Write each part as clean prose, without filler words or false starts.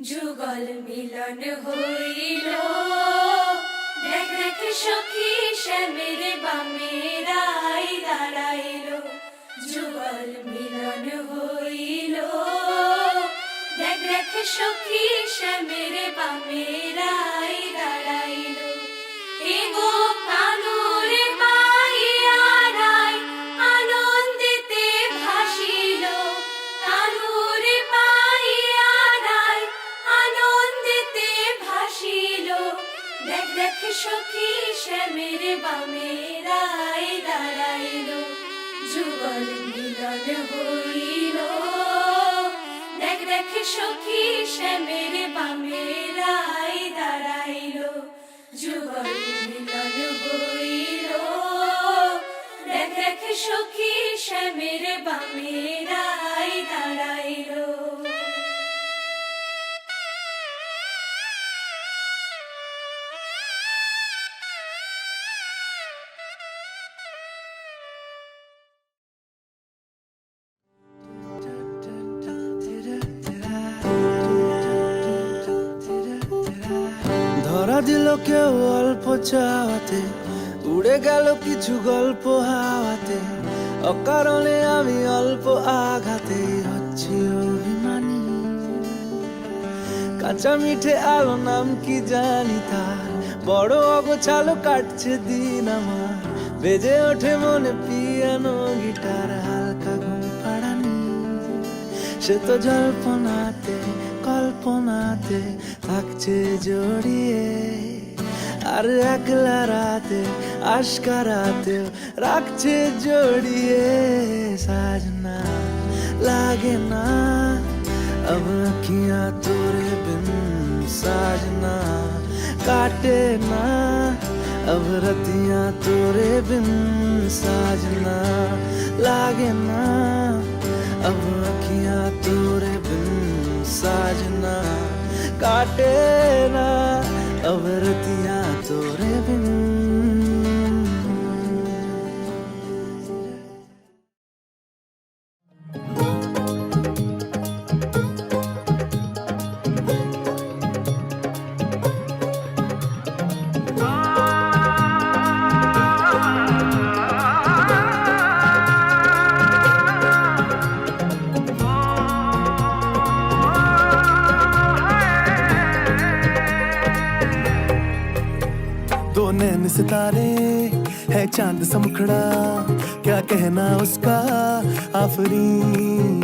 যুগল মিলন হইল, দেখ দেখ সখী শ্যামের বামে রাই দাঁড়াইল। যুগল মিলন হইল, দেখ দেখ সখী শ্যামের বামে রাই দাঁড়াইল। এগো কানুর পাইয়া রাই আনন্দিতে ভাসিল, কানুর পাইয়া রাই আনন্দিতে ভাসিল। দেখ দেখ সখী শ্যামের বামে রাই দাঁড়াইল। যুগল মিলন হইল, দেখ দেখ সখী শ্যামের বামে রাই দাঁড়াইল। যুগল মিলন হইল, দেখ দেখ সখী শ্যামের বামে রাই দাঁড়াইল। ধরা দিল কেউ অল্প চাওয়াতে, উড়ে গেল কিছু গল্প হাওয়াতে। অকারণে আমি অল্প আঘাতে হচ্ছি অভিমানী। কাঁচা মিঠে আলো নাম কি জানি তার, বড় অগোছালো কাটছে দিন আমার। বেজে ওঠে মনে পিয়ানো গিটার, হালকা ঘুম পাড়ানি। সে তো জল্পনাতে কল্পনাতে থাকছে জড়িয়ে, আর একলা রাতে আশকারাতে রাখছে জড়িয়ে। সাजना लागे ना अब अखियां तोरे बिन, साजना काटे ना अब रतियां तोरे बिन। साजना लागे ना अब अखियां तोरे बिन, साजना काटे ना अब रतियां तोरे बिन। दो नैन सितारे है चांद सा मुखड़ा, क्या कहना उसका आफरीन।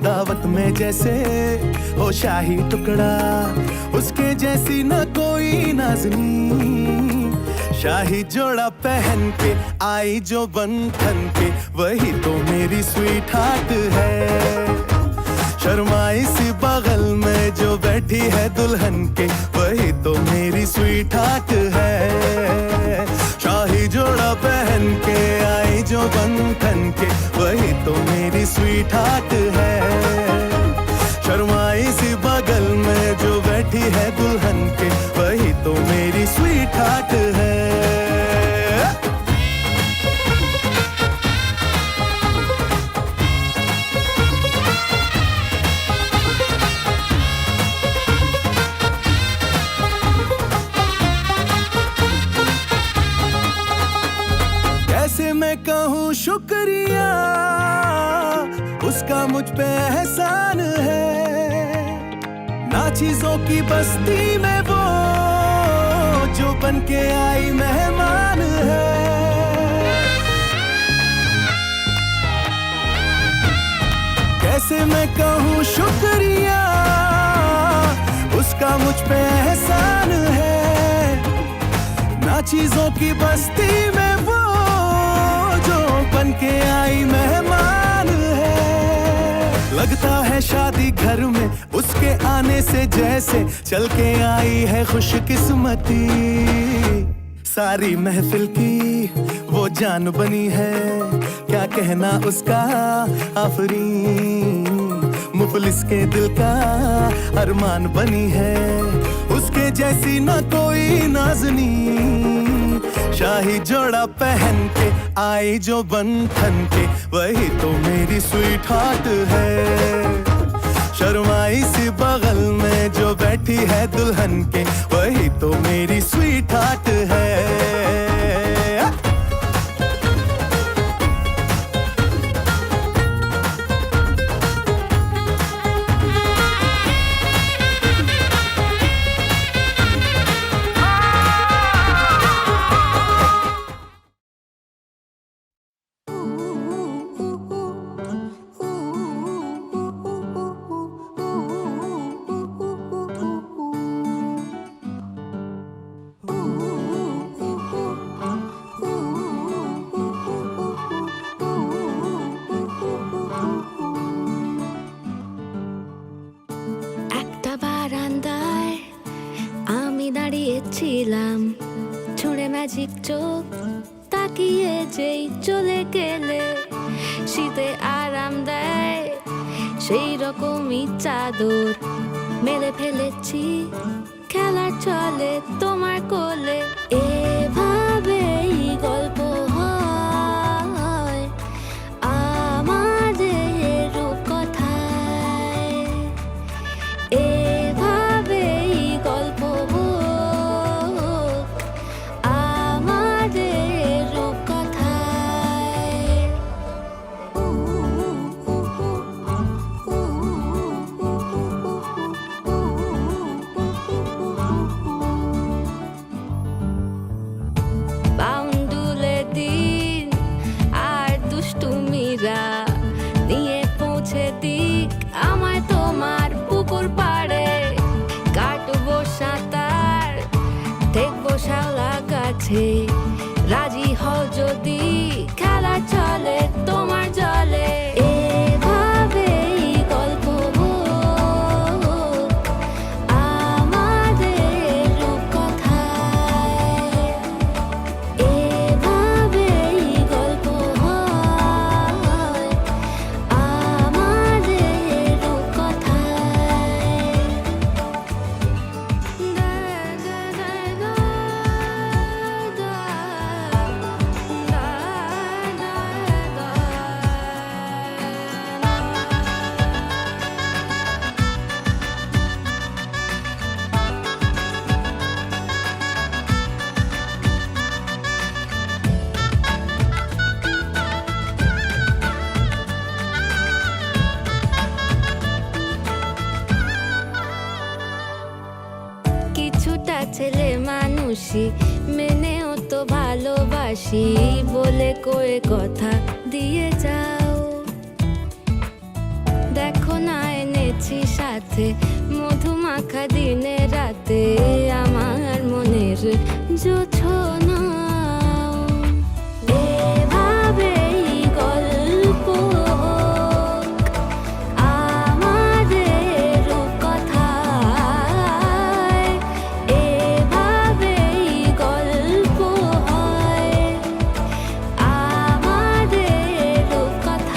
दावत में जैसे हो शाही टुकड़ा, उसके जैसी न कोई नाज़नी। शाही जोड़ा पहन के आई जो बन ठन के, वही तो मेरी स्वीट हार्ट है। शर्माई सी बगल में जो बैठी है दुल्हन के, वही तो मेरी स्वीट हार्ट है। शाही जोड़ा पहन के आई जो बंधन के, वही तो मेरी स्वीट हार्ट है। शर्माई सी बगल में जो बैठी है दुल्हन के, वही तो मेरी स्वीट हार्ट है। मैं कहूँ शुक्रिया, उसका मुझ पे एहसान है। ना चीजों की बस्ती में वो जो बन के आई मेहमान है। कैसे मैं कहूँ शुक्रिया, उसका मुझ पे एहसान है। ना चीजों की बस्ती में वो बन के आई मेहमान है। लगता है शादी घर में उसके आने से जैसे चल के आई है खुशकिस्मती। सारी महफिल की वो जान बनी है, क्या कहना उसका आफरीन। मुफलिस के दिल का अरमान बनी है, उसके जैसी न कोई नाज़नी। शाही जोड़ा पहन के आई जो बंधन के, वही तो मेरी स्वीट हार्ट है। शर्माई सी बगल में जो बैठी है दुल्हन के, वही तो मेरी स्वीट हार्ट है। একটা বারান্দায় আমি দাঁড়িয়েছিলাম, ছুঁড়ে ম্যাজিক চোখ তাকিয়ে যেই চলে গেলে, শীতে আরাম দেয় সেই রকমই চাদর মেলে ফেলেছি, খেলার চলে তোমার কোলে। এভাবেই গল্প হয় আমাদের রূপকথায়, এভাবেই গল্প হোক আমাদের রূপকথায়। বাউন্ডুলে দিন আর দুষ্টুমিরা নিয়ে পৌঁছে দিক আমায় তোমার পুকুর পাড়ে, কাটবো সাঁতার দেখবো শাওলা গাছে, রাজি হও যদি খেলা চলে তোমার জলে। এভাবেই গল্প হোক আমাদের রূপকথায়, এভাবেই গল্প হয় আমাদের রূপকথায়। কিছুটা ছেলে মানুষই মেনেও তো ভালোবাসি, বলে কয়ে কথা দিয়ে যাও। দেখো না এনেছি সাথে মধুমাখা দিনে রাতে, আমার মনের জোছনা। এভাবেই গল্প হোক আমাদের রূপকথায়, এভাবেই গল্প হয় আমাদের রূপকথায়।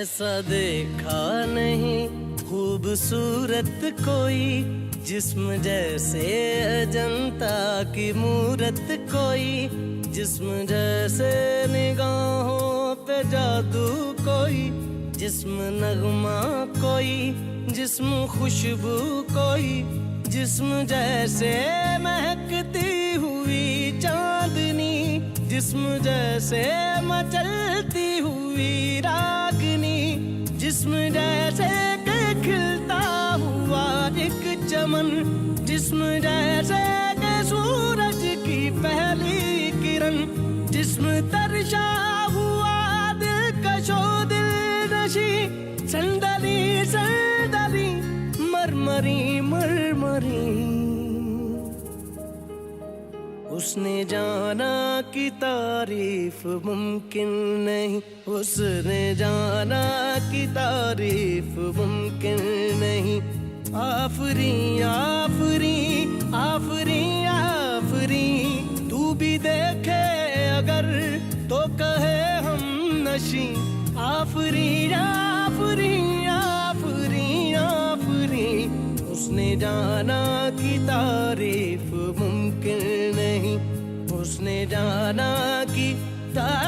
ऐसा देखा नहीं खूबसूरत कोई, जिस्म जैसे अजंता की मूरत कोई, जिस्म जैसे निगाहों पे जादू कोई, जिस्म नगमा कोई, जिस्म खुशबू कोई, जिस्म जैसे महकती हुई चांदनी, जिस्म जैसे मचलती हुई रागनी, जिस्म जैसे के खिलता हुआ एक चमन, जिस्म जैसे के सूरज की पहली किरण, जिस्म तरशा हुआ दिलकशो नशी संदली संदली मरमरी मरमरी। उसने जाना कि तारीफ मुमकिन नहीं, उसने जाना कि तारीफ मुमकिन नहीं। आफरी आफरी आफरी आफरी, तू भी देखे अगर तो कहे हम नशी। आफरी आफरी आफरी आफरी, उसने जाना कि तारीफ मुमकिन नहीं, उसने जाना कि तारीफ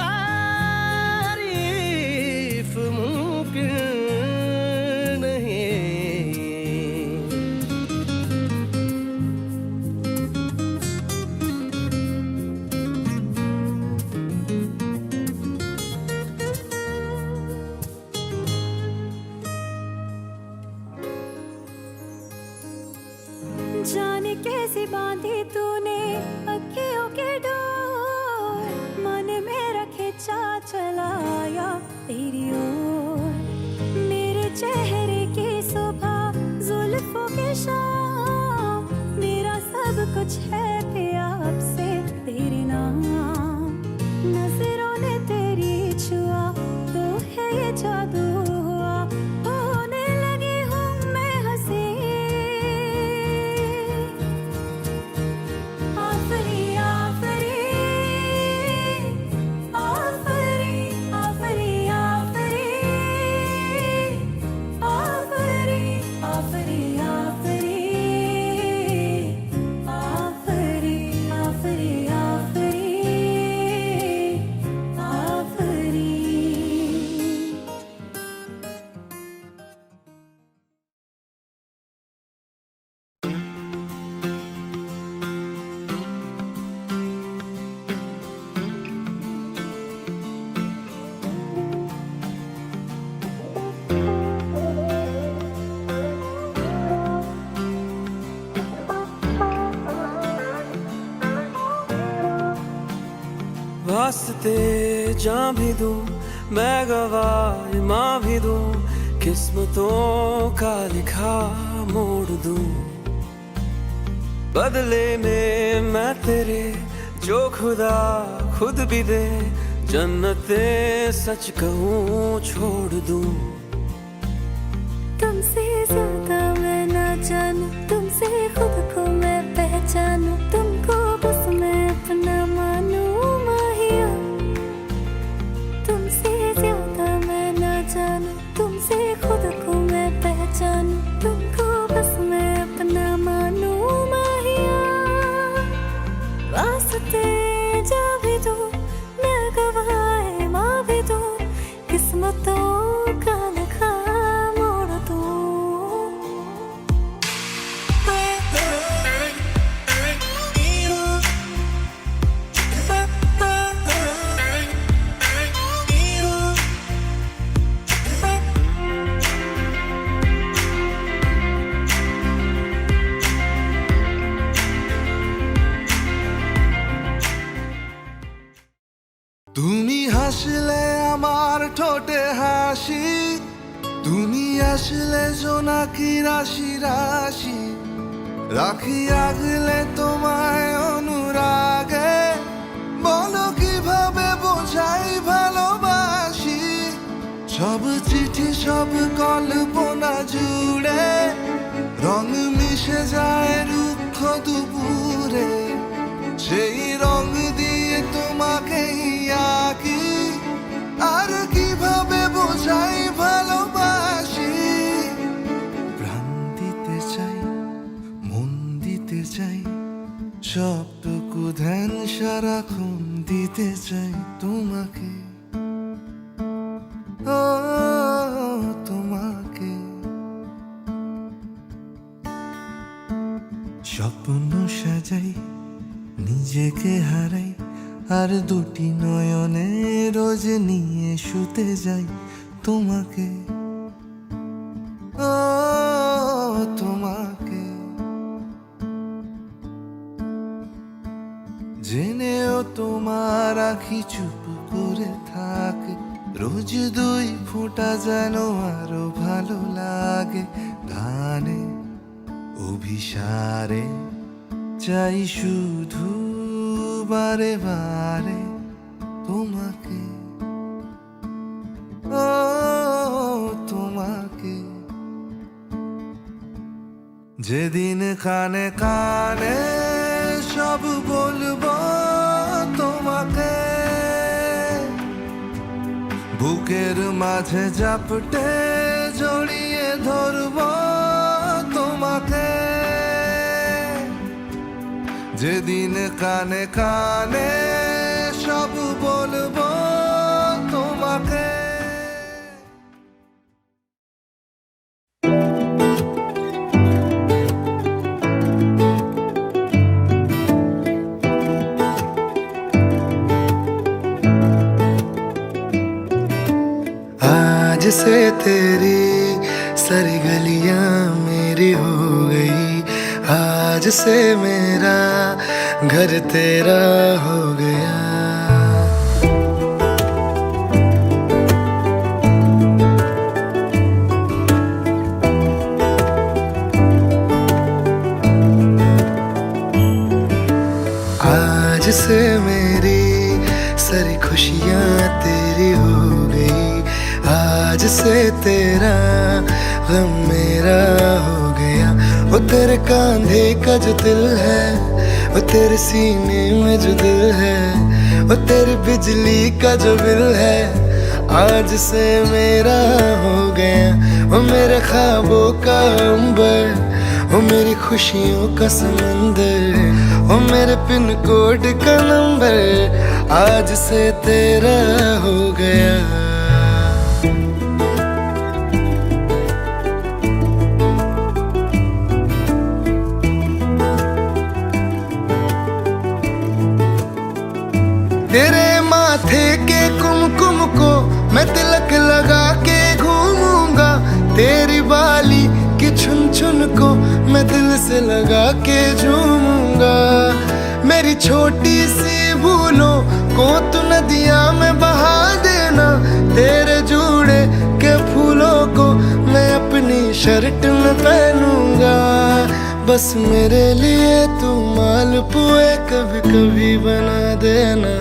मुमकिन नहीं। जाने कैसे बांधी तूने अखियों के डोर, मन मेरा खिंचा चलाया तेरी ओर। मेरे चेहरे की सुबह जुल्फों की शाम, मेरा सब कुछ है पिया अब से तेरे नाम। नजरों ने तेरी छुआ तो है ये जादू हुआ, होने लगी हूँ मैं हंसी। आफरी आफरी आफरी आफरी आफरी आफरी आफरी आफरी आफरी आफरी आफरी आफरी। वास्ते जान भी दूं मैं गवाह माँ भी दूं, किस्मतों का लिखा मोड़ दूं। बदले में मैं तेरे जो खुदा खुद भी दे, जन्नते सच कहूँ छोड़ दूं। तुमसे ज्यादा मैं ना जानूं, तुमसे खुद को मैं पहचानूं, तुमको बस मैं अपना मानूं माहिया। तुमसे ज्यादा मैं ना जानूं, तुमसे खुद को मैं पहचानूं, तुमको बस मैं अपना मानूं माहिया। वास्ते जा भी दूं मैं गवाह माँ भी दूं, किस्मतों का लिखा मोड़ दूं। তুমি হাসলে আমার ঠোঁটে হাসি, তুমি আসলে জোনাকি রাশি রাশি। রাখি আগলে তোমায় অনুরাগে, বলো কিভাবে বোঝাই ভালোবাসি। সব চিঠি সব কল্পনা জুড়ে রং মিশে যায় রুক্ষ দুপুরে, সেই রং দিয়ে তোমাকে আঁকি। আর কিভাবে বোঝাই ভালোবাসি। প্রাণ দিতে চাই মন দিতে চাই, সবটুকু ধ্যান সারাক্ষণ দিতে চাই তোমাকে। ও তোমাকে স্বপ্ন সাজাই নিজেকে হারাই, আর দুটি নয়নে রোজ নিয়ে শুতে যাই তোমাকে। ও তোমাকে জেনেও তোমার আখি চুপ করে থাকে, রোজ দুই ফোঁটা যেন আরো ভালো লাগে গানে অভিসারে চাই শুধু বারে বারে তোমাকে, ও তোমাকে। যেদিন কানে কানে সব বলবো তোমাকে, বুকের মাঝে জাপটে জড়িয়ে ধরবো তোমাকে। যেদিন কানে কানে সব বলবো তোমাকে। आज से तेरी सारी गलियां मेरी हो गई, आज से मेरा घर तेरा हो गया। आज से मेरी सारी खुशियां तेरी हो गई, आज से तेरा गम मेरा हो गया। वो तेरे कांधे का जो दिल है, वो तेरे सीने में जो दिल है, वो तेरी बिजली का जो बिल है, आज से मेरा हो गया। वो मेरे ख्वाबों का अंबर, वो मेरी खुशियों का समंदर, वो मेरे पिन कोड का नंबर, आज से तेरा हो गया। तेरे माथे के कुमकुम को मैं तिलक लगा के घूमूंगा, तेरी बाली की छुन छुन को मैं दिल से लगा के झूमूंगा। मेरी छोटी सी भूलों को तू नदियां में बहा देना, तेरे जूड़े के फूलों को मैं अपनी शर्ट में पहनूंगा। बस मेरे लिए तू मालपुए कभी कभी बना देना।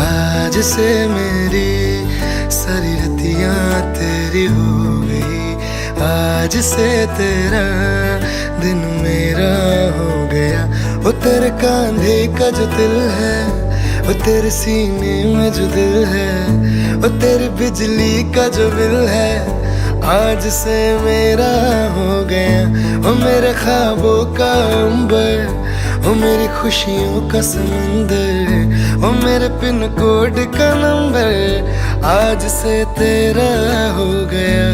आज से मेरी सारी रतियां तेरी हो गई, आज से तेरा दिन मेरा हो गया। वो तेरे कांधे का जो दिल है, वो तेरे सीने में जो दिल है, वो तेरी बिजली का जो बिल है, आज से मेरा हो गया। वो मेरे ख्वाबों का अंबर, वो मेरी खुशियों का समंदर, वो मेरे पिन कोड का नंबर, आज से तेरा हो गया।